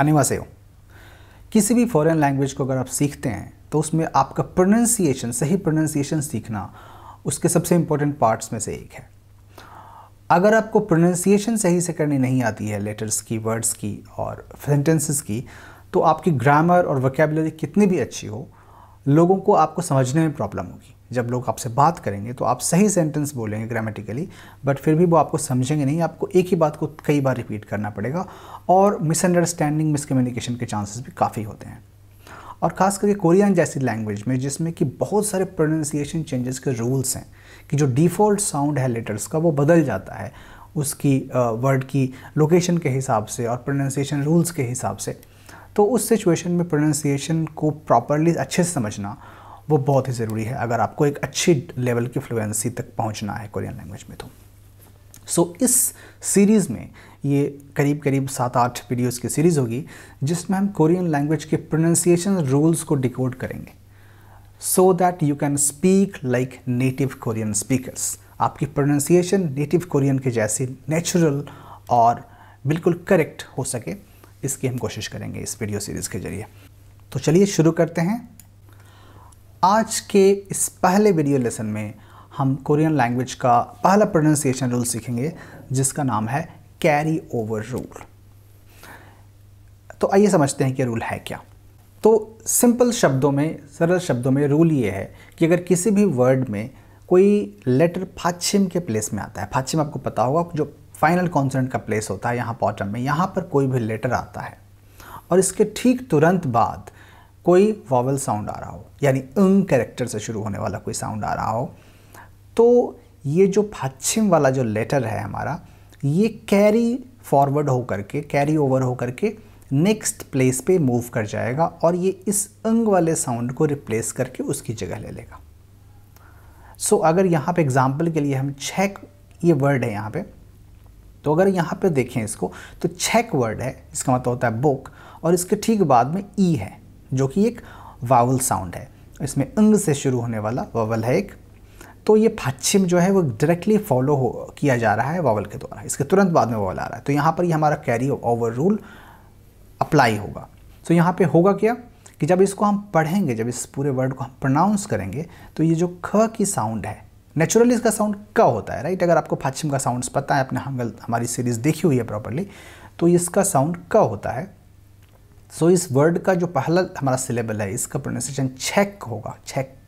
안녕하세요। किसी भी foreign language को अगर आप सीखते हैं तो उसमें आपका प्रोनाउंसिएशन, सही प्रोनाउंसिएशन सीखना उसके सबसे इम्पोर्टेंट पार्ट्स में से एक है। अगर आपको प्रोनाउंसिएशन सही से करनी नहीं आती है लेटर्स की, वर्ड्स की और सेंटेंसेस की, तो आपकी ग्रामर और वोकैबुलरी कितनी भी अच्छी हो, लोगों को आपको समझने में प्रॉब्लम होगी। जब लोग आपसे बात करेंगे तो आप सही सेंटेंस बोलेंगे ग्रामेटिकली, बट फिर भी वो आपको समझेंगे नहीं, आपको एक ही बात को कई बार रिपीट करना पड़ेगा और मिसअंडरस्टैंडिंग, मिसकम्युनिकेशन के चांसेस भी काफ़ी होते हैं। और ख़ास करके कोरियन जैसी लैंग्वेज में, जिसमें कि बहुत सारे प्रोनाउंसिएशन चेंजेस के रूल्स हैं कि जो डिफ़ॉल्ट साउंड है लेटर्स का वो बदल जाता है उसकी वर्ड की लोकेशन के हिसाब से और प्रोनाउंसिएशन रूल्स के हिसाब से। तो उस सिचुएशन में प्रोनाउंसिएशन को प्रॉपरली अच्छे से समझना वो बहुत ही ज़रूरी है अगर आपको एक अच्छी लेवल की फ्लुएंसी तक पहुंचना है कोरियन लैंग्वेज में। तो इस सीरीज़ में ये करीब करीब 7-8 वीडियोस की सीरीज़ होगी जिसमें हम कोरियन लैंग्वेज के प्रोनाउंसिएशन रूल्स को डिकोड करेंगे, so that you can speak like native Korean speakers. आपकी प्रोनाउंसिएशन नेटिव कोरियन के जैसी नेचुरल और बिल्कुल करेक्ट हो सके, इसकी हम कोशिश करेंगे इस वीडियो सीरीज़ के जरिए। तो चलिए शुरू करते हैं। आज के इस पहले वीडियो लेसन में हम कोरियन लैंग्वेज का पहला प्रोनाउंसिएशन रूल सीखेंगे जिसका नाम है कैरी ओवर रूल। तो आइए समझते हैं कि रूल है क्या। तो सिंपल शब्दों में, सरल शब्दों में रूल ये है कि अगर किसी भी वर्ड में कोई लेटर फाच्छिम के प्लेस में आता है, फाच्छिम आपको पता होगा जो फाइनल कॉन्सोनेंट का प्लेस होता है, यहाँ बॉटम में, यहाँ पर कोई भी लेटर आता है और इसके ठीक तुरंत बाद कोई वॉवल साउंड आ रहा हो, यानी अंग कैरेक्टर से शुरू होने वाला कोई साउंड आ रहा हो, तो ये जो फाच्छिम वाला जो लेटर है हमारा, ये कैरी फॉरवर्ड होकर के, कैरी ओवर होकर के नेक्स्ट प्लेस पे मूव कर जाएगा और ये इस अंग वाले साउंड को रिप्लेस करके उसकी जगह ले लेगा। सो अगर यहाँ पे एग्जाम्पल के लिए हम छेक, ये वर्ड है यहाँ पे, तो अगर यहाँ पे देखें इसको तो छेक वर्ड है, इसका मतलब होता है बुक, और इसके ठीक बाद में ई है जो कि एक वावल साउंड है, इसमें अंग से शुरू होने वाला वावल है एक। तो ये फाच्छिम जो है वो डायरेक्टली फॉलो किया जा रहा है वावल के द्वारा, इसके तुरंत बाद में वावल आ रहा है, तो यहाँ पर ये हमारा कैरी ओवर रूल अप्लाई होगा। तो यहाँ पे होगा क्या कि जब इसको हम पढ़ेंगे, जब इस पूरे वर्ड को हम प्रोनाउंस करेंगे, तो ये जो ख की साउंड है, नेचुरली इसका साउंड क होता है, राइट। अगर आपको फाच्छिम का साउंड्स पता है, आपने हमारी सीरीज़ देखी हुई है प्रॉपरली, तो इसका साउंड क होता है। सो इस वर्ड का जो पहला हमारा सिलेबल है, इसका प्रोनाउंसिएशन छेक होगा, छेक।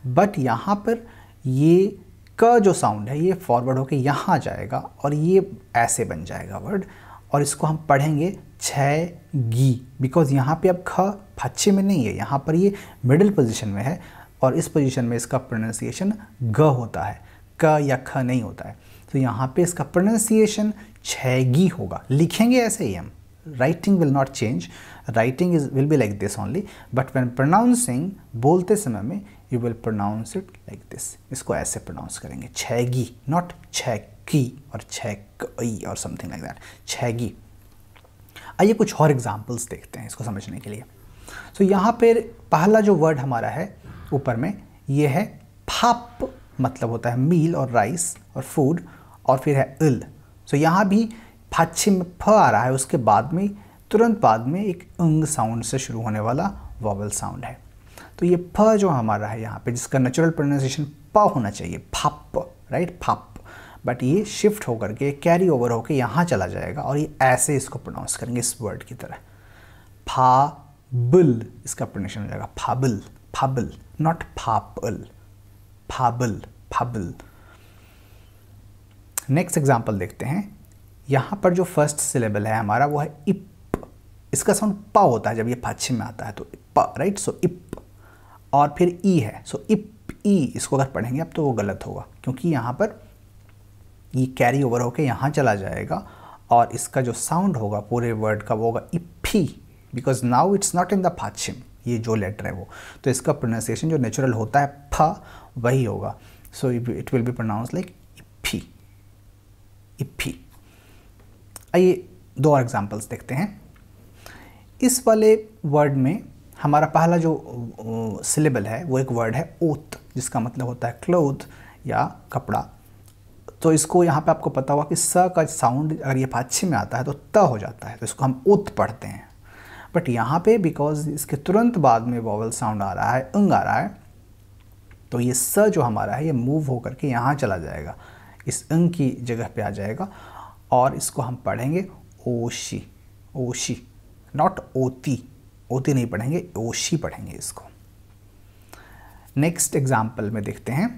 बट यहाँ पर ये क जो साउंड है ये फॉरवर्ड होके यहाँ जाएगा और ये ऐसे बन जाएगा वर्ड, और इसको हम पढ़ेंगे छैगी, बिकॉज यहाँ पे अब ख फाच्छे में नहीं है, यहाँ पर ये मिडिल पोजीशन में है और इस पोजीशन में इसका प्रोनाउंसिएशन ग होता है, क या ख नहीं होता है। तो यहाँ पे इसका प्रोनाउंसिएशन छैगी होगा। लिखेंगे ऐसे ही हम, writing will not change, writing will be like this only, but when pronouncing, बोलते समय में you will pronounce it like this, इसको ऐसे प्रोनाउंस करेंगे, छैगी, नॉट छैकी और छैकई और समथिंग लाइक दैट, छैगी। आइए कुछ और एग्जांपल्स देखते हैं इसको समझने के लिए। तो यहाँ पर पहला जो वर्ड हमारा है ऊपर में, ये है फाप, मतलब होता है मील और राइस और फूड, और फिर है इल। सो यहाँ भी फाच्छिम में फ आ रहा है, उसके बाद में तुरंत बाद में एक अंग साउंड से शुरू होने वाला वॉवल साउंड है। तो ये फ जो हमारा है यहाँ पे, जिसका नेचुरल प्रोनाउंसिएशन प होना चाहिए, फाप, राइट, फाप, बट ये शिफ्ट होकर के कैरी ओवर होकर यहाँ चला जाएगा और ये ऐसे इसको प्रोनाउंस करेंगे इस वर्ड की तरह, फाबिल, इसका प्रोनाउंसिएशन हो जाएगा फाबिल, फाबिल, नॉट फापल, फाबिल, फाबिल। नेक्स्ट एग्जाम्पल देखते हैं। यहाँ पर जो फर्स्ट सिलेबल है हमारा वो है इप, इसका साउंड प होता है जब ये फाच्छिम में आता है, तो प, राइट। सो इप, और फिर ई है, सो इप ई, इसको अगर पढ़ेंगे अब तो वो गलत होगा क्योंकि यहाँ पर ये कैरी ओवर होके यहाँ चला जाएगा और इसका जो साउंड होगा पूरे वर्ड का वो होगा इप्फी, because now it's not in the फाच्छिम, ये जो लेटर है वो, तो इसका प्रोनाउंसिएशन जो नेचुरल होता है फ वही होगा। So it will be pronounce like इप्फी, इप्फी। आइए दो और एग्जांपल्स देखते हैं। इस वाले वर्ड में हमारा पहला जो सिलेबल है वो एक वर्ड है ओथ, जिसका मतलब होता है क्लोथ या कपड़ा। तो इसको यहाँ पे आपको पता होगा कि स का साउंड अगर ये पाछिम में आता है तो त हो जाता है, तो इसको हम उत पढ़ते हैं। बट यहाँ पे बिकॉज इसके तुरंत बाद में वॉवल साउंड आ रहा है, अंग आ रहा है, तो ये स जो हमारा है ये मूव होकर के यहाँ चला जाएगा, इस अंग की जगह पे आ जाएगा और इसको हम पढ़ेंगे ओशी। ओशी, नॉट ओती, ओती नहीं पढ़ेंगे, ओशी पढ़ेंगे इसको। नेक्स्ट एग्जाम्पल में देखते हैं।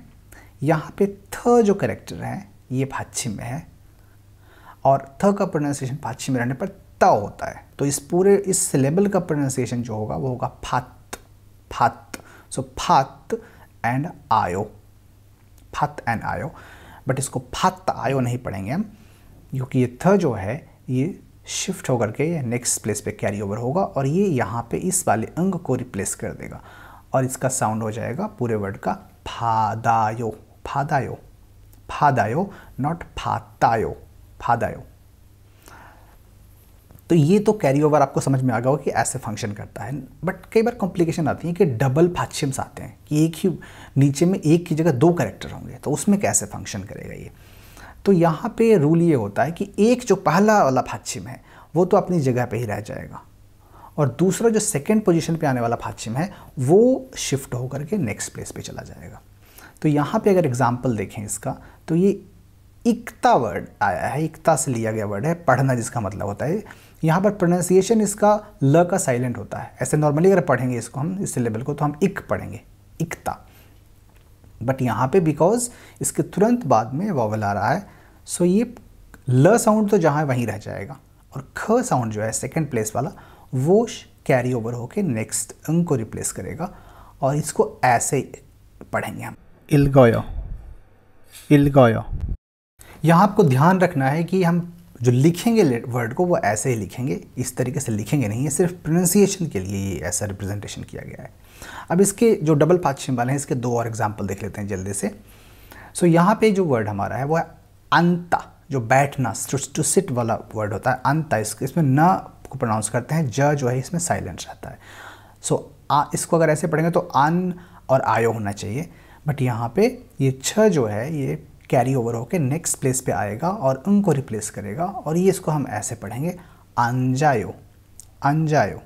यहाँ पे थ जो करेक्टर है ये पाछिम में है और थ का प्रोनाउंसिएशन पाछिम में रहने पर त होता है, तो इस पूरे इस सिलेबल का प्रोनाउंसिएशन जो होगा वो होगा फात, फात। सो फात एंड आयो, फात एंड आयो। बट इसको फात आयो नहीं पढ़ेंगे हम, क्योंकि ये थ जो है ये शिफ्ट होकर के ये नेक्स्ट प्लेस पे कैरी ओवर होगा और ये यहाँ पे इस वाले अंग को रिप्लेस कर देगा और इसका साउंड हो जाएगा पूरे वर्ड का फादायो, फादायो, फादायो, नॉट फातायो, फादायो। तो ये तो कैरी ओवर आपको समझ में आ गया होगा कि ऐसे फंक्शन करता है। बट कई बार कॉम्प्लिकेशन आती है कि डबल पाछिम्स आते हैं कि एक ही नीचे में एक की जगह दो कैरेक्टर होंगे, तो उसमें कैसे फंक्शन करेगा ये। तो यहाँ पे रूल ये होता है कि एक जो पहला वाला पाछिम है वो तो अपनी जगह पे ही रह जाएगा और दूसरा जो सेकंड पोजीशन पे आने वाला पाछिम है वो शिफ्ट होकर के नेक्स्ट प्लेस पे चला जाएगा। तो यहाँ पे अगर एग्जांपल देखें इसका, तो ये इक्ता वर्ड आया है, इक्ता से लिया गया वर्ड है, पढ़ना जिसका मतलब होता है। यहाँ पर प्रोनाउंसिएशन इसका ल का साइलेंट होता है। ऐसे नॉर्मली अगर पढ़ेंगे इसको हम इस सिलेबल को तो हम इक पढ़ेंगे, इक्ता। बट यहाँ पे बिकॉज इसके तुरंत बाद में वॉवल आ रहा है, सो ये ल साउंड तो जहाँ वहीं रह जाएगा और ख साउंड जो है सेकेंड प्लेस वाला वो कैरी ओवर होके नेक्स्ट अंग को रिप्लेस करेगा और इसको ऐसे पढ़ेंगे हम, इल्गोयो, इल्गोयो। यहाँ आपको ध्यान रखना है कि हम जो लिखेंगे वर्ड को वो ऐसे ही लिखेंगे, इस तरीके से लिखेंगे नहीं, ये सिर्फ प्रोनाउंसिएशन के लिए ये ऐसा रिप्रेजेंटेशन किया गया है। अब इसके जो डबल पाछिम वाले हैं इसके दो और एग्जाम्पल देख लेते हैं जल्दी से। सो यहाँ पे जो वर्ड हमारा है वो है अंता, जो बैठना, टू सिट वाला वर्ड होता है अंता। इसमें न को प्रोनाउंस करते हैं, ज जो है इसमें साइलेंट रहता है। सो इसको अगर ऐसे पढ़ेंगे तो अन और आयो होना चाहिए, बट यहाँ पे ये छ जो है ये कैरी ओवर होके नेक्स्ट प्लेस पे आएगा और अंग को रिप्लेस करेगा और ये इसको हम ऐसे पढ़ेंगे अंजायो, अंजायो।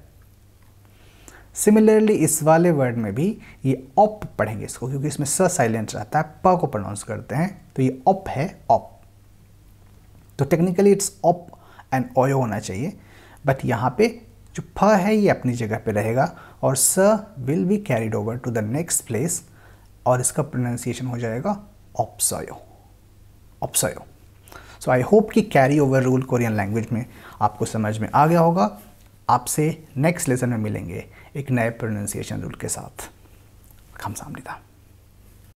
सिमिलरली इस वाले वर्ड में भी ये ऑप पढ़ेंगे इसको, क्योंकि इसमें स साइलेंट रहता है, प को प्रोनाउंस करते हैं, तो ये ऑप है, ऑप। तो technically it's op and OYO होना चाहिए, बट यहाँ पे जो फ है ये अपनी जगह पे रहेगा और स will be carried over to the next place और इसका प्रोनाउंसिएशन हो जाएगा ऑप्सोयो, ऑप्सोयो। सो आई होप कि carry over rule Korean language में आपको समझ में आ गया होगा। आपसे नेक्स्ट लेसन में मिलेंगे एक नए प्रोनाउंसिएशन रूल के साथ। 감사합니다।